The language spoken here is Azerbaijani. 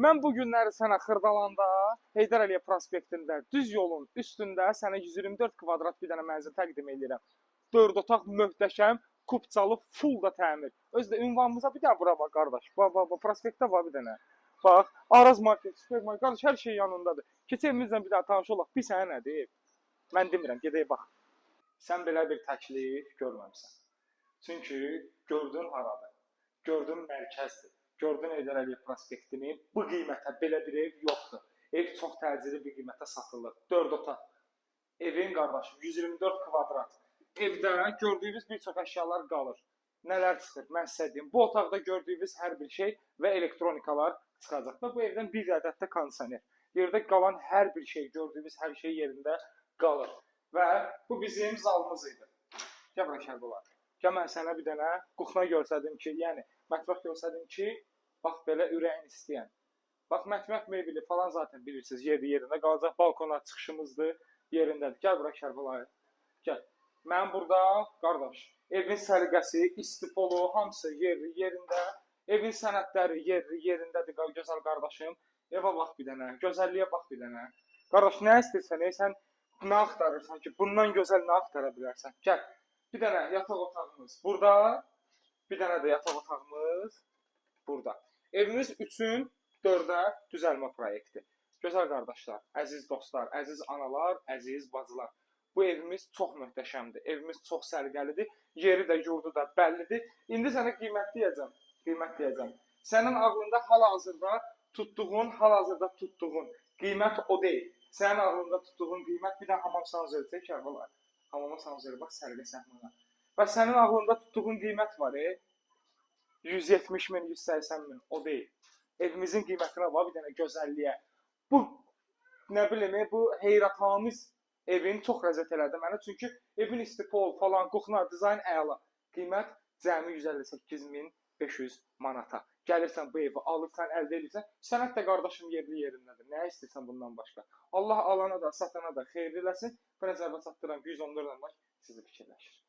Mən bu günləri sənə Xırdalanda, Heydər Əliyev prospektində, düz yolun üstündə sənə 124 kvadrat bir dənə mənzil təqdim edirəm. 4 otaq möhtəşəm, kupçalı, full da təmir. Özü də ünvanımıza bir dənə bura bax qardaş. Bax, prospektdə var bir dənə. Bax, Araz Market, Supermarket, qardaş hər şey yanındadır. Keç evimizlə bir dənə tanış olaq. Bir sənə nədir? Mən demirəm, gedək bax. Sən belə bir təklif görməmisən. Çünki gördün haradır. Gördün mərkəzdir. Gördün Heydər Əliyev prospektini. Bu qiymətə belə bir ev yoxdur. Ev çox təcili bir qiymətə satılır. 4 otaq. Evin qardaşım 124 kvadrat. Evdə gördüyünüz bir çox əşyalar qalır. Nələr çıxır? Mən sizə deyim. Bu otaqda gördüyünüz hər bir şey və elektronikalar çıxacaq. Və bu evdən bir ədəd də kondisioner. Yerdə qalan hər bir şey, gördüyünüz hər şey yerində qalır. Və bu bizim zalımız idi. Gəl bura Kərbəlayı. Gəl mən sənə bir dənə kuxna göstərdim ki, yəni mətbəx göstərdim ki, bax belə ürəyin istəyən. Bax mətbəx mebeli falan zaten bilirsiniz, yerində qalacaq. Balkona çıxışımızdır, yerindədir. Gəl bura Kərbəlayı. Gəl. Mən burada qardaş, evin səliqəsi, istipolu, hamısı yerində. Evin sənədləri yerindədir, gözəl qardaşım. Evə bax bir dənə, gözəlliyə bax bir dənə. Qardaş, nə istəyirsən, sən nə axtarırsan ki, bundan gözəl nə axtara bilərsən? Gəl. Bir dənə yataq otağımız burada, bir dənə də yataq otağımız burada. Evimiz 3-ün 4-ə düzəlmə proyekti. Gözəl qardaşlar, əziz dostlar, əziz analar, əziz bacılar. Bu evimiz çox möhtəşəmdir. Evimiz çox səliqəlidir. Yeri də, yurdu da bəllidir. İndi sənə qiymət deyəcəm. Sənin ağlında hal-hazırda tutduğun qiymət o deyil. Sənin ağlında tutduğun qiymət bir də hamam sanzörü Kərbəlayı. Hamama sanzörü bax səliqə səhmana. Və sənin ağlında tutduğun qiymət var, 170 min, 180 min, o deyil. Evimizin qiymətinə bax bir dənə gözəlliyə. Bu nə bilim, bu heyrətamiz evin çox ləzzət elədi mənə. Çünki evin istipol falan, qoxuna, dizayn əla. Qiymət cəmi 158.500 manata. Gəlirsən bu evi alırsan, əldə edirsən. Sənət də qardaşım yerindədir. Nə istəyirsən bundan başqa? Allah alana da, satana da xeyir eləsin. Bu nəzərdə çatdıran 114 sizi fikirləşir.